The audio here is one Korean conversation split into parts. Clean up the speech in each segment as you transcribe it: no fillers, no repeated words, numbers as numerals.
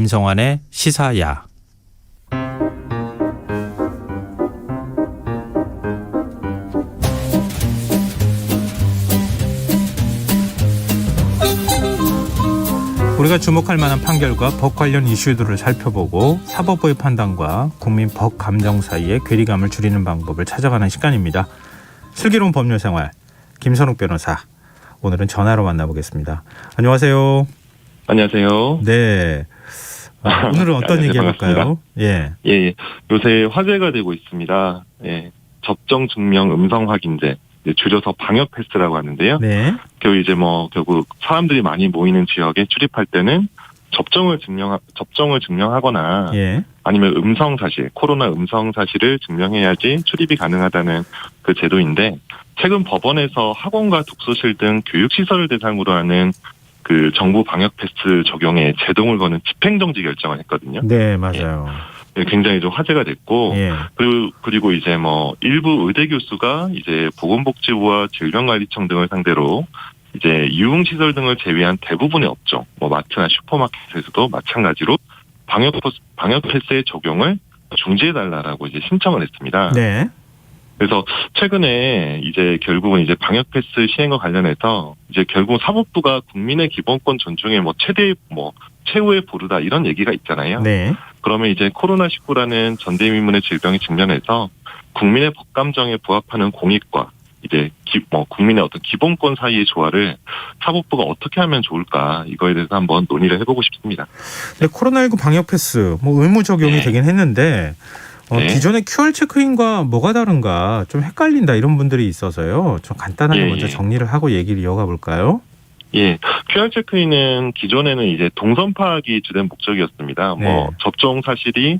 김성환의 시사야. 우리가 주목할 만한 판결과 법 관련 이슈들을 살펴보고 사법부의 판단과 국민 법 감정 사이의 괴리감을 줄이는 방법을 찾아가는 시간입니다. 슬기로운 법률생활 김선욱 변호사, 오늘은 전화로 만나보겠습니다. 안녕하세요. 안녕하세요. 네. 오늘은 어떤 얘기 해볼까요? 예. 요새 화제가 되고 있습니다. 예. 접종 증명 음성 확인제, 줄여서 방역 패스라고 하는데요. 네. 결국 사람들이 많이 모이는 지역에 출입할 때는 접종을 증명하거나 예. 아니면 음성 사실, 코로나 음성 사실을 증명해야지 출입이 가능하다는 그 제도인데, 최근 법원에서 학원과 독서실 등 교육시설을 대상으로 하는 그 정부 방역 패스 적용에 제동을 거는 집행정지 결정을 했거든요. 네, 맞아요. 예. 굉장히 좀 화제가 됐고, 예. 그리고 일부 의대 교수가 보건복지부와 질병관리청 등을 상대로 유흥시설 등을 제외한 대부분의 업종, 마트나 슈퍼마켓에서도 마찬가지로 방역 패스의 적용을 중지해달라고 신청을 했습니다. 네. 그래서 최근에 결국은 방역 패스 시행과 관련해서 결국 사법부가 국민의 기본권 존중에 최후의 보루다 이런 얘기가 있잖아요. 네. 그러면 코로나19라는 전대미문의 질병이 직면해서 국민의 법 감정에 부합하는 공익과 국민의 어떤 기본권 사이의 조화를 사법부가 어떻게 하면 좋을까, 이거에 대해서 한번 논의를 해보고 싶습니다. 네, 코로나19 방역 패스 의무 적용이 네. 되긴 했는데 네. 기존의 QR 체크인과 뭐가 다른가 좀 헷갈린다 이런 분들이 있어서요. 좀 간단하게 먼저 정리를 하고 얘기를 이어가 볼까요? 예, QR 체크인은 기존에는 동선 파악이 주된 목적이었습니다. 네. 접종 사실이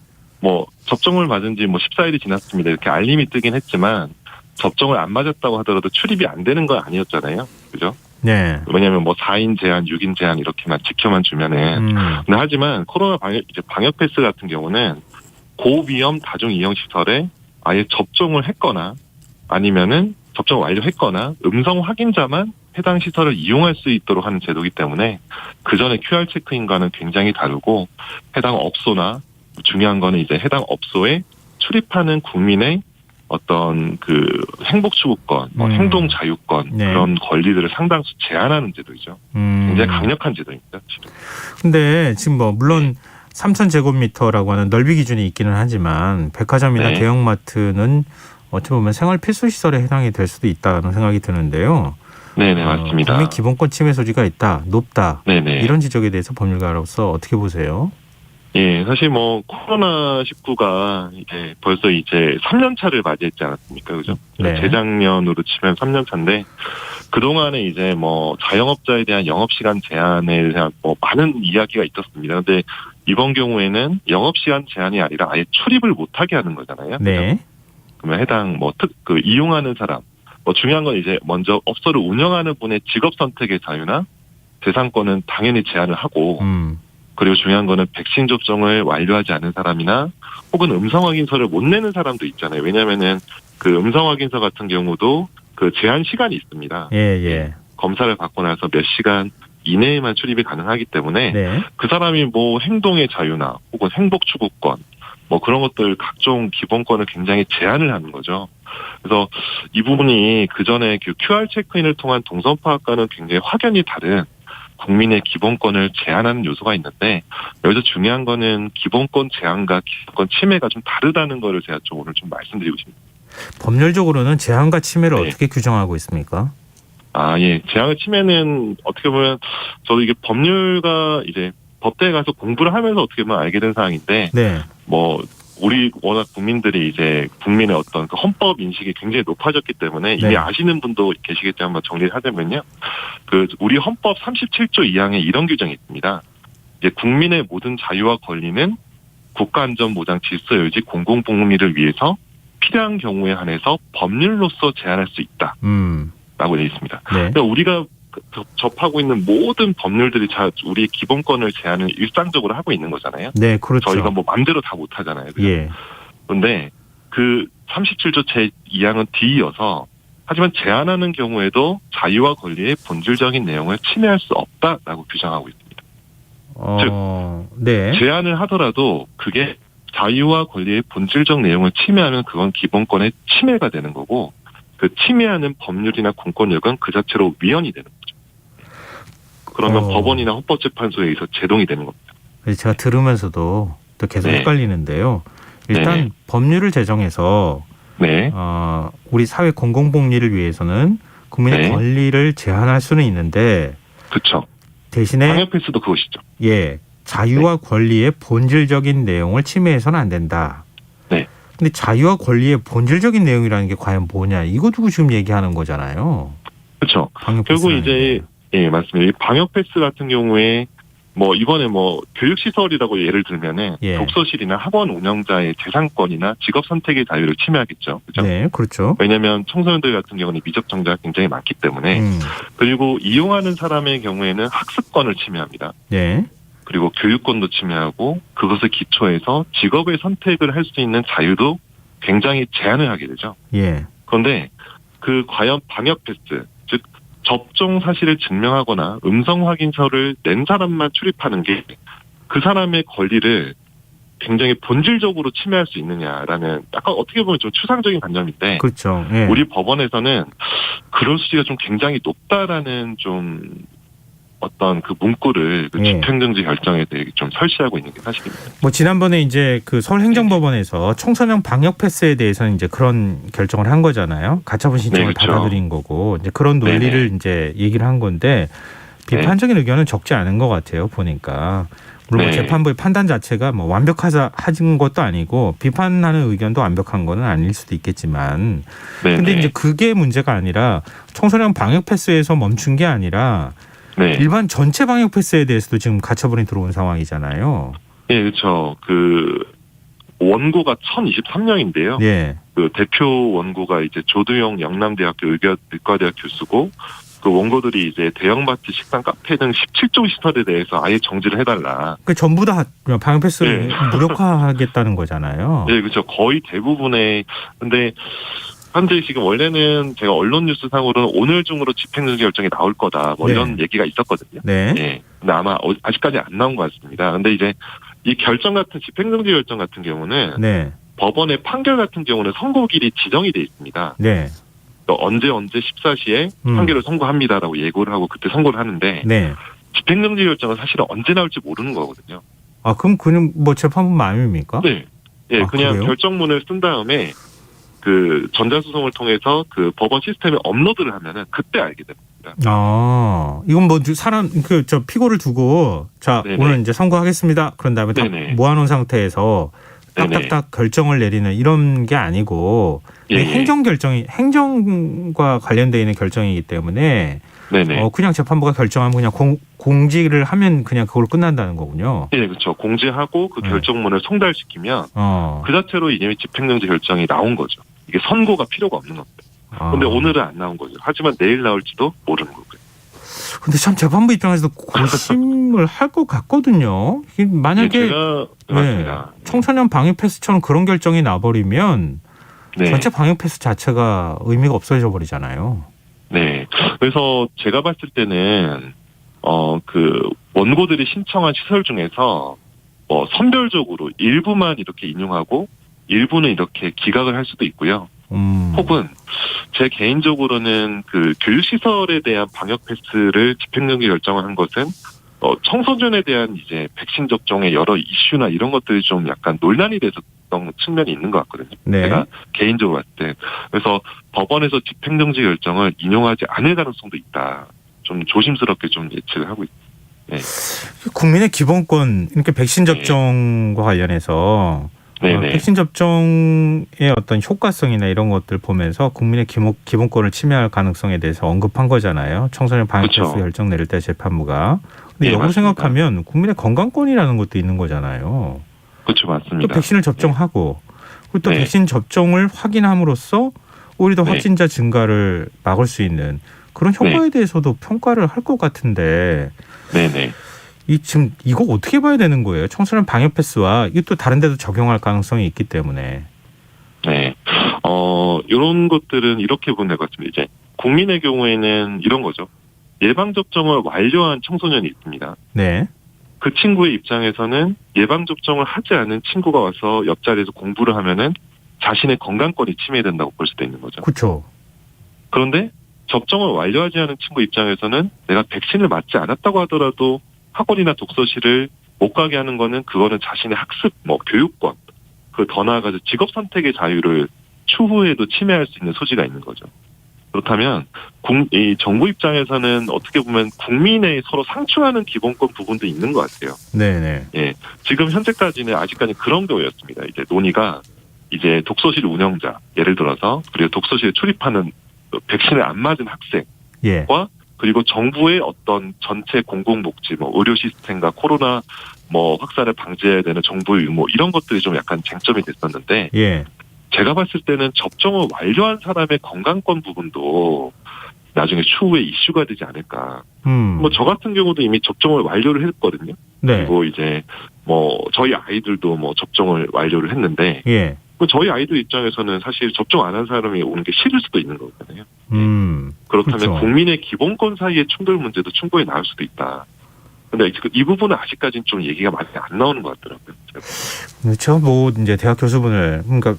접종을 맞은 지 14일이 지났습니다, 이렇게 알림이 뜨긴 했지만 접종을 안 맞았다고 하더라도 출입이 안 되는 건 아니었잖아요. 그죠? 네. 왜냐하면 4인 제한, 6인 제한 이렇게만 지켜만 주면은. 근데 하지만 코로나 방역 패스 같은 경우는 고위험 다중 이용 시설에 아예 접종을 했거나 아니면은 접종 완료했거나 음성 확인자만 해당 시설을 이용할 수 있도록 하는 제도이기 때문에 그 전에 QR 체크인과는 굉장히 다르고, 해당 업소나 중요한 거는 해당 업소에 출입하는 국민의 어떤 행복 추구권, 행동 자유권, 네. 그런 권리들을 상당수 제한하는 제도이죠. 굉장히 강력한 제도입니다. 근데 지금 물론 3,000제곱미터라고 하는 넓이 기준이 있기는 하지만 백화점이나 네. 대형마트는 어찌 보면 생활 필수 시설에 해당이 될 수도 있다는 생각이 드는데요. 네네, 맞습니다. 국민 기본권 침해 소지가 있다, 높다. 네네. 이런 지적에 대해서 법률가로서 어떻게 보세요? 예, 사실 코로나19가 벌써 3년 차를 맞이했지 않았습니까? 그죠? 네. 재작년으로 치면 3년 차인데, 그동안에 자영업자에 대한 영업시간 제한에 대한 많은 이야기가 있었습니다. 근데 이번 경우에는 영업시간 제한이 아니라 아예 출입을 못하게 하는 거잖아요. 네. 그죠? 그러면 해당 이용하는 사람, 중요한 건 먼저 업소를 운영하는 분의 직업 선택의 자유나 대상권은 당연히 제한을 하고, 그리고 중요한 거는 백신 접종을 완료하지 않은 사람이나 혹은 음성 확인서를 못 내는 사람도 있잖아요. 왜냐하면은 음성 확인서 같은 경우도 제한 시간이 있습니다. 예. 검사를 받고 나서 몇 시간 이내에만 출입이 가능하기 때문에 네. 그 사람이 행동의 자유나 혹은 행복 추구권, 그런 것들 각종 기본권을 굉장히 제한을 하는 거죠. 그래서 이 부분이 그 전에 QR 체크인을 통한 동선 파악과는 굉장히 확연히 다른 국민의 기본권을 제한하는 요소가 있는데, 여기서 중요한 거는 기본권 제한과 기본권 침해가 좀 다르다는 거를 제가 오늘 좀 말씀드리고 싶습니다. 법률적으로는 제한과 침해를 네. 어떻게 규정하고 있습니까? 예. 제한과 침해는 어떻게 보면 저도 법률가 법대에 가서 공부를 하면서 어떻게 보면 알게 된 사항인데, 네. 우리 워낙 국민들이 국민의 어떤 헌법 인식이 굉장히 높아졌기 때문에 이미 네. 아시는 분도 계시겠지만 한번 정리를 하자면요. 우리 헌법 37조 2항에 이런 규정이 있습니다. 국민의 모든 자유와 권리는 국가안전보장 질서 유지 공공복리를 위해서 필요한 경우에 한해서 법률로서 제한할 수 있다. 라고 되어 있습니다. 네. 그러니까 우리가 접하고 있는 모든 법률들이 우리의 기본권을 제한을 일상적으로 하고 있는 거잖아요. 네, 그렇죠. 저희가 마음대로 다 못하잖아요. 예. 그런데 37조 제2항은 뒤이어서, 하지만 제한하는 경우에도 자유와 권리의 본질적인 내용을 침해할 수 없다라고 규정하고 있습니다. 네. 제한을 하더라도 그게 자유와 권리의 본질적 내용을 침해하면 그건 기본권의 침해가 되는 거고 그 침해하는 법률이나 공권력은 그 자체로 위헌이 되는 거죠. 그러면 법원이나 헌법재판소에 의해서 제동이 되는 겁니다. 제가 들으면서도 또 계속 헷갈리는데요. 일단 네네. 법률을 제정해서 네. 우리 사회 공공복리를 위해서는 국민의 권리를 제한할 수는 있는데 그렇죠. 대신에 방역 패스도 그것이죠. 예, 자유와 권리의 본질적인 내용을 침해해서는 안 된다. 네. 근데 자유와 권리의 본질적인 내용이라는 게 과연 뭐냐? 이거 두고 지금 얘기하는 거잖아요. 그렇죠. 방역 결국 패스라는 이제 예, 맞습니다. 이 방역 패스 같은 경우에 뭐 이번에 뭐 교육시설이라고 예를 들면은 독서실이나 학원 운영자의 재산권이나 직업 선택의 자유를 침해하겠죠. 그렇죠? 네, 그렇죠. 왜냐하면 청소년들 같은 경우는 미접종자가 굉장히 많기 때문에 그리고 이용하는 사람의 경우에는 학습권을 침해합니다. 네. 그리고 교육권도 침해하고 그것을 기초해서 직업의 선택을 할 수 있는 자유도 굉장히 제한을 하게 되죠. 예. 그런데 그 과연 방역 패스, 즉 접종 사실을 증명하거나 음성 확인서를 낸 사람만 출입하는 게 그 사람의 권리를 굉장히 본질적으로 침해할 수 있느냐라는 약간 어떻게 보면 좀 추상적인 관점인데 그렇죠. 예. 우리 법원에서는 그럴 수지가 좀 굉장히 높다라는 좀 어떤 그 문구를 그 집행정지 결정에 대해 좀 설치하고 있는 게 사실입니다. 뭐 지난번에 이제 그 서울행정법원에서 청소년 방역 패스에 대해서는 이제 그런 결정을 한 거잖아요. 가처분 신청을 그렇죠. 받아들인 거고 이제 그런 논리를 이제 얘기를 한 건데 비판적인 의견은 적지 않은 것 같아요. 보니까 물론 뭐 재판부의 판단 자체가 뭐 완벽하자 하진 것도 아니고 비판하는 의견도 완벽한 거는 아닐 수도 있겠지만 근데 이제 그게 문제가 아니라 청소년 방역 패스에서 멈춘 게 아니라 일반 전체 방역 패스에 대해서도 지금 가처분이 들어온 상황이잖아요. 예, 그렇죠. 그 원고가 1023명인데요. 예. 그 대표 원고가 이제 조두용 영남대학교 의과대학 교수고 그 원고들이 이제 대형마트, 식당, 카페 등 17종 시설에 대해서 아예 정지를 해달라. 그 전부 다 방역 패스를 무력화하겠다는 거잖아요. 네, 그렇죠. 거의 대부분의 근데 현재 지금 원래는 제가 언론 뉴스상으로는 오늘 중으로 집행정지 결정이 나올 거다. 뭐 이런 얘기가 있었거든요. 네. 예. 근데 아마 아직까지 안 나온 것 같습니다. 근데 이제 이 결정 같은 집행정지 결정 같은 경우는 법원의 판결 같은 경우는 선고일이 지정이 돼 있습니다. 네. 언제 14시에 판결을 선고합니다라고 예고를 하고 그때 선고를 하는데 집행정지 결정은 사실은 언제 나올지 모르는 거거든요. 아 그럼 그냥 뭐 재판부 마음입니까? 네. 예, 그냥 그래요? 결정문을 쓴 다음에 그 전자수송을 통해서 그 법원 시스템에 업로드를 하면은 그때 알게 됩니다. 아, 이건 뭐 사람 저 피고를 두고 자 오늘 이제 선고하겠습니다. 그런 다음에 다 모아놓은 상태에서 딱딱딱 결정을 내리는 이런 게 아니고 행정 결정이 행정과 관련돼 있는 결정이기 때문에 그냥 재판부가 결정하면 그냥 공지를 하면 그냥 그걸로 끝난다는 거군요. 네, 그렇죠. 공지하고 그 결정문을 송달시키면 그 자체로 이미 집행정지 결정이 나온 거죠. 이게 선고가 필요가 없는 겁니다. 그런데 오늘은 안 나온 거죠. 하지만 내일 나올지도 모르는 거고요. 근데 참 재판부 입장에서도 고심을 할 것 같거든요. 만약에 청소년 방역 패스처럼 그런 결정이 나버리면 전체 방역 패스 자체가 의미가 없어져 버리잖아요. 네. 그래서 제가 봤을 때는 그 원고들이 신청한 시설 중에서 선별적으로 일부만 이렇게 인용하고 일부는 이렇게 기각을 할 수도 있고요. 혹은 제 개인적으로는 그 교육시설에 대한 방역 패스를 집행정지 결정을 한 것은 청소년에 대한 이제 백신 접종의 여러 이슈나 이런 것들이 좀 약간 논란이 됐었던 측면이 있는 것 같거든요. 제가 개인적으로 봤을 때. 그래서 법원에서 집행정지 결정을 인용하지 않을 가능성도 있다. 좀 조심스럽게 좀 예측을 하고 있습니다. 국민의 기본권, 그러니까 백신 접종과 관련해서 백신 접종의 어떤 효과성이나 이런 것들 보면서 국민의 기본권을 침해할 가능성에 대해서 언급한 거잖아요. 청소년 방역 패스 결정 내릴 때 재판부가. 근데 역으로 생각하면 국민의 건강권이라는 것도 있는 거잖아요. 그렇죠, 맞습니다. 또 백신을 접종하고 그리고 또 백신 접종을 확인함으로써 오히려 더 확진자 증가를 막을 수 있는 그런 효과에 대해서도 평가를 할 것 같은데. 지금 이거 어떻게 봐야 되는 거예요? 청소년 방역 패스와 이게 또 다른 데도 적용할 가능성이 있기 때문에. 네. 이런 것들은 이렇게 보면 될 것 같습니다. 이제 국민의 경우에는 이런 거죠. 예방접종을 완료한 청소년이 있습니다. 네. 그 친구의 입장에서는 예방접종을 하지 않은 친구가 와서 옆자리에서 공부를 하면은 자신의 건강권이 침해된다고 볼 수도 있는 거죠. 그렇죠. 그런데 접종을 완료하지 않은 친구 입장에서는 내가 백신을 맞지 않았다고 하더라도 학원이나 독서실을 못 가게 하는 거는 그거는 자신의 학습, 교육권, 그 더 나아가서 직업 선택의 자유를 추후에도 침해할 수 있는 소지가 있는 거죠. 그렇다면 이 정부 입장에서는 어떻게 보면 국민의 서로 상충하는 기본권 부분도 있는 것 같아요. 네네. 예, 지금 현재까지는 아직까지 그런 거였습니다. 이제 논의가 이제 독서실 운영자, 예를 들어서 그리고 독서실에 출입하는 백신을 안 맞은 학생과 예. 그리고 정부의 어떤 전체 공공복지, 의료 시스템과 코로나 확산을 방지해야 되는 정부의 의무 이런 것들이 좀 약간 쟁점이 됐었는데, 예. 제가 봤을 때는 접종을 완료한 사람의 건강권 부분도 나중에 추후에 이슈가 되지 않을까. 저 같은 경우도 이미 접종을 완료를 했거든요. 네. 그리고 이제 저희 아이들도 접종을 완료를 했는데, 예. 저희 아이들 입장에서는 사실 접종 안 한 사람이 오는 게 싫을 수도 있는 거거든요. 그렇다면 그렇죠. 국민의 기본권 사이의 충돌 문제도 충분히 나올 수도 있다. 근데 이 부분은 아직까지는 좀 얘기가 많이 안 나오는 것 같더라고요. 그렇죠. 이제 대학 교수분을, 그러니까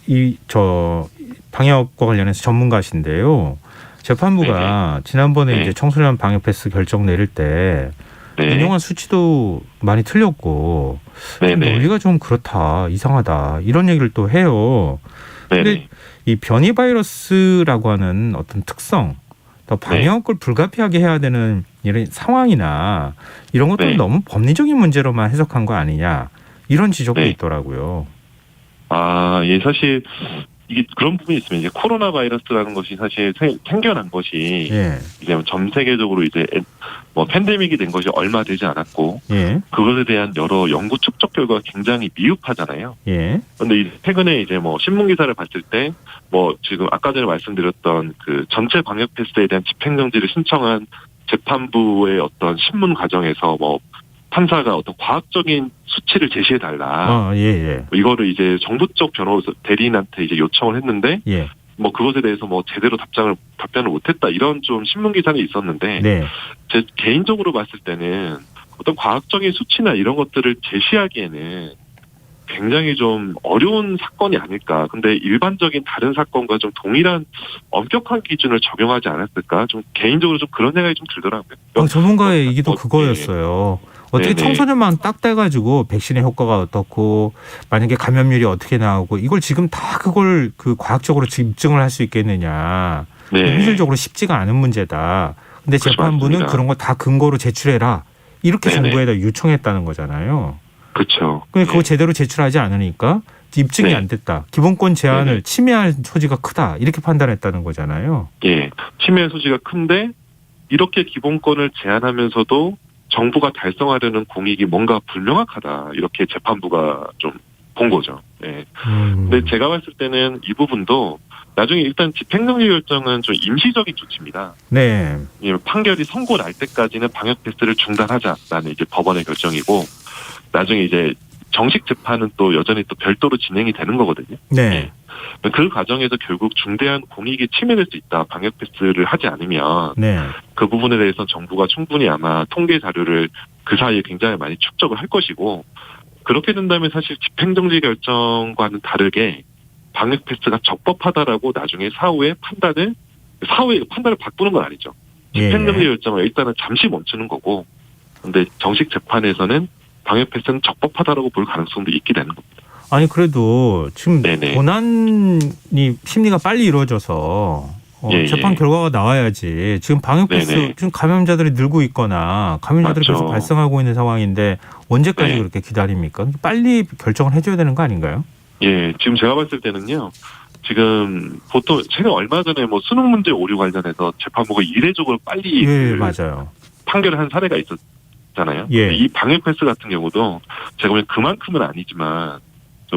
방역과 관련해서 전문가신데요. 재판부가 지난번에 이제 청소년 방역 패스 결정 내릴 때 인용한 수치도 많이 틀렸고 논리가 좀 그렇다, 이상하다 이런 얘기를 또 해요. 그런데 이 변이 바이러스라고 하는 어떤 특성, 더 방역을 불가피하게 해야 되는 이런 상황이나 이런 것들은 너무 법리적인 문제로만 해석한 거 아니냐 이런 지적도 있더라고요. 예, 사실 이게 그런 부분이 있습니다. 이제 코로나 바이러스라는 것이 사실 생겨난 것이 이제 전 세계적으로 이제 팬데믹이 된 것이 얼마 되지 않았고 그것에 대한 여러 연구 축적 결과가 굉장히 미흡하잖아요. 그런데 최근에 이제 신문 기사를 봤을 때 지금 아까 전에 말씀드렸던 그 전체 방역 패스에 대한 집행정지를 신청한 재판부의 어떤 신문 과정에서 판사가 어떤 과학적인 수치를 제시해달라. 이거를 이제 정부 쪽 변호사 대리인한테 이제 요청을 했는데, 그것에 대해서 제대로 답변을 못했다. 이런 좀 신문 기사는 있었는데, 제 개인적으로 봤을 때는 어떤 과학적인 수치나 이런 것들을 제시하기에는 굉장히 좀 어려운 사건이 아닐까. 근데 일반적인 다른 사건과 좀 동일한 엄격한 기준을 적용하지 않았을까. 좀 개인적으로 좀 그런 생각이 좀 들더라고요. 전문가의 얘기도 그거였어요. 어떻게 청소년만 딱 떼가지고 백신의 효과가 어떻고 만약에 감염률이 어떻게 나오고 이걸 지금 다 그걸 과학적으로 입증을 할 수 있겠느냐. 현실적으로 쉽지가 않은 문제다. 근데 재판부는 그런 거 다 근거로 제출해라. 이렇게 정부에다 요청했다는 거잖아요. 그렇죠. 근데 그거 제대로 제출하지 않으니까 입증이 안 됐다. 기본권 제한을 침해할 소지가 크다. 이렇게 판단했다는 거잖아요. 침해 소지가 큰데 이렇게 기본권을 제한하면서도 정부가 달성하려는 공익이 뭔가 불명확하다. 이렇게 재판부가 좀 본 거죠. 근데 제가 봤을 때는 이 부분도 나중에 일단 집행정지 결정은 좀 임시적인 조치입니다. 판결이 선고 날 때까지는 방역 패스를 중단하자라는 이제 법원의 결정이고, 나중에 이제 정식 재판은 또 여전히 또 별도로 진행이 되는 거거든요. 그 과정에서 결국 중대한 공익이 침해될 수 있다. 방역 패스를 하지 않으면 그 부분에 대해서 정부가 충분히 아마 통계 자료를 그 사이에 굉장히 많이 축적을 할 것이고, 그렇게 된다면 사실 집행정지 결정과는 다르게 방역 패스가 적법하다라고 나중에 사후의 판단을 바꾸는 건 아니죠. 집행정지 결정을 일단은 잠시 멈추는 거고, 근데 정식 재판에서는 방역 패스는 적법하다라고 볼 가능성도 있게 되는 겁니다. 아니 그래도 지금 고난이 심리가 빨리 이루어져서 재판 결과가 나와야지. 지금 방역 패스 지금 감염자들이 늘고 있거나 감염자들이 계속 발생하고 있는 상황인데 언제까지 그렇게 기다립니까? 빨리 결정을 해줘야 되는 거 아닌가요? 지금 제가 봤을 때는요. 지금 보통 최근 얼마 전에 수능 문제 오류 관련해서 재판부가 이례적으로 빨리 맞아요. 판결을 한 사례가 있었잖아요. 이 방역 패스 같은 경우도 제가 보면 그만큼은 아니지만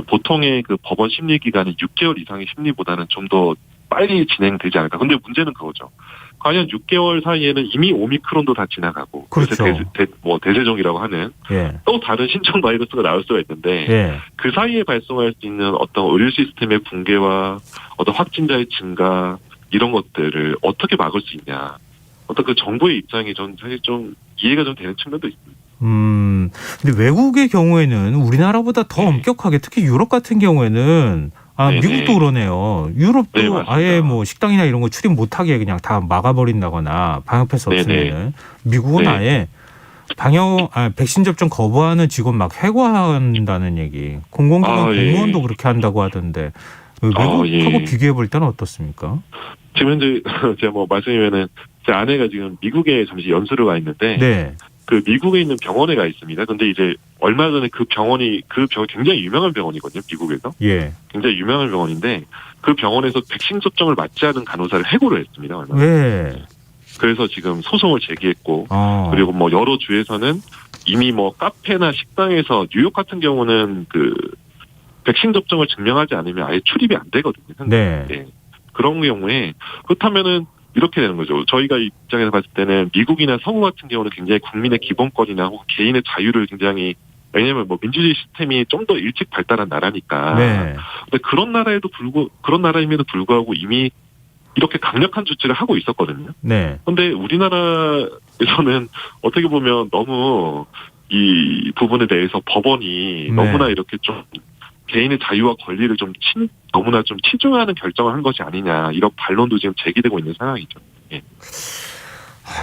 보통의 그 법원 심리 기간이 6개월 이상의 심리보다는 좀 더 빨리 진행되지 않을까. 근데 문제는 그거죠. 과연 6개월 사이에는 이미 오미크론도 다 지나가고, 그래서 대세종이라고 하는 또 다른 신종 바이러스가 나올 수가 있는데 그 사이에 발생할 수 있는 어떤 의료 시스템의 붕괴와 어떤 확진자의 증가 이런 것들을 어떻게 막을 수 있냐. 어떤 그 정부의 입장이 전 사실 좀 이해가 좀 되는 측면도 있습니다. 근데 외국의 경우에는 우리나라보다 더 엄격하게 특히 유럽 같은 경우에는 네네. 미국도 그러네요. 유럽도 네, 맞습니다. 아예 뭐 식당이나 이런 거 출입 못하게 그냥 다 막아버린다거나 방역 패스 없으면은 미국은 네. 아예 백신 접종 거부하는 직원 막 해고한다는 얘기. 공공기관 예. 공무원도 그렇게 한다고 하던데 외국하고 예. 비교해 볼 때는 어떻습니까? 지금 현재 제가 뭐 말씀드리면은 제 아내가 지금 미국에 잠시 연수를 가 있는데 네. 그 미국에 있는 병원에 가 있습니다. 근데 이제 얼마 전에 그 병원이 굉장히 유명한 병원이거든요. 미국에서. 예. 굉장히 유명한 병원인데 그 병원에서 백신 접종을 맞지 않은 간호사를 해고를 했습니다. 얼마 전에. 왜? 그래서 지금 소송을 제기했고 아. 그리고 뭐 여러 주에서는 이미 뭐 카페나 식당에서 뉴욕 같은 경우는 그 백신 접종을 증명하지 않으면 아예 출입이 안 되거든요. 네. 네. 그런 경우에 그렇다면은 이렇게 되는 거죠. 저희가 입장에서 봤을 때는 미국이나 서구 같은 경우는 굉장히 국민의 기본권이나 혹은 개인의 자유를 굉장히 왜냐하면 뭐 민주주의 시스템이 좀 더 일찍 발달한 나라니까. 네. 근데 그런 나라임에도 불구하고 이미 이렇게 강력한 조치를 하고 있었거든요. 네. 근데 우리나라에서는 어떻게 보면 너무 이 부분에 대해서 법원이 네. 너무나 이렇게 좀 개인의 자유와 권리를 좀 너무나 좀 치중하는 결정을 한 것이 아니냐 이런 반론도 지금 제기되고 있는 상황이죠. 예.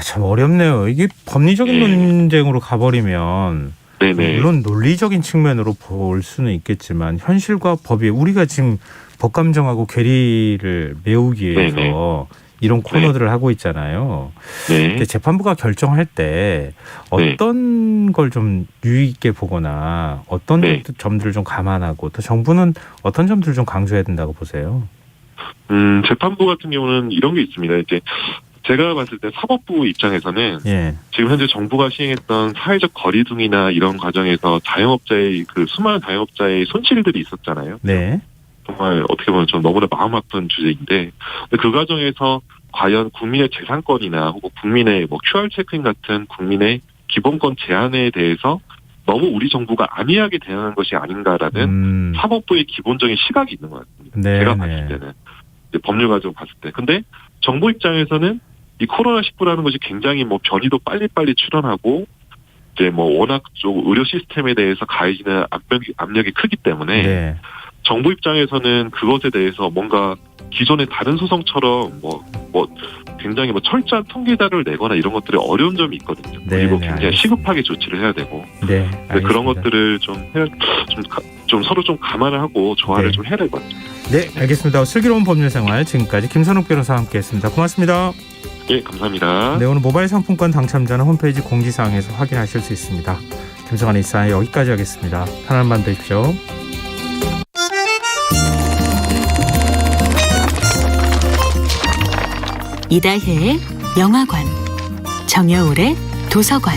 참 어렵네요. 이게 법리적인 논쟁으로 가버리면 네네. 물론 논리적인 측면으로 볼 수는 있겠지만 현실과 법이 우리가 지금 법감정하고 괴리를 메우기 위해서 네네. 이런 코너들을 하고 있잖아요. 네. 근데 재판부가 결정할 때 어떤 걸 좀 유의 있게 보거나 어떤 점들을 좀 감안하고 또 정부는 어떤 점들을 좀 강조해야 된다고 보세요? 재판부 같은 경우는 이런 게 있습니다. 이제 제가 봤을 때 사법부 입장에서는 지금 현재 정부가 시행했던 사회적 거리두기나 이런 과정에서 자영업자의 그 수많은 자영업자의 손실들이 있었잖아요. 네. 정말 어떻게 보면 좀 너무나 마음 아픈 주제인데 그 과정에서 과연 국민의 재산권이나 혹은 국민의 뭐 QR 체크인 같은 국민의 기본권 제한에 대해서 너무 우리 정부가 안이하게 대응한 것이 아닌가라는 사법부의 기본적인 시각이 있는 것 같습니다. 제가 봤을 때는 이제 법률 가지고 봤을 때. 근데 정부 입장에서는 이 코로나19라는 것이 굉장히 뭐 변이도 빨리빨리 출현하고 이제 뭐 워낙 좀 의료 시스템에 대해서 가해지는 압력이 크기 때문에 정부 입장에서는 그것에 대해서 뭔가 기존의 다른 소송처럼 뭐 굉장히 뭐 철저한 통계자료를 내거나 이런 것들이 어려운 점이 있거든요. 그리고 굉장히 알겠습니다. 시급하게 조치를 해야 되고. 그런 것들을 좀 서로 좀 감안을 하고 조화를 좀 해야 될 것 같습니다. 네, 알겠습니다. 슬기로운 법률생활 지금까지 김선욱 변호사와 함께했습니다. 고맙습니다. 예, 감사합니다. 네, 오늘 모바일 상품권 당첨자는 홈페이지 공지사항에서 확인하실 수 있습니다. 김성환의 이사회 여기까지 하겠습니다. 편안한 밤 되십시오. 이다혜의 영화관, 정여울의 도서관.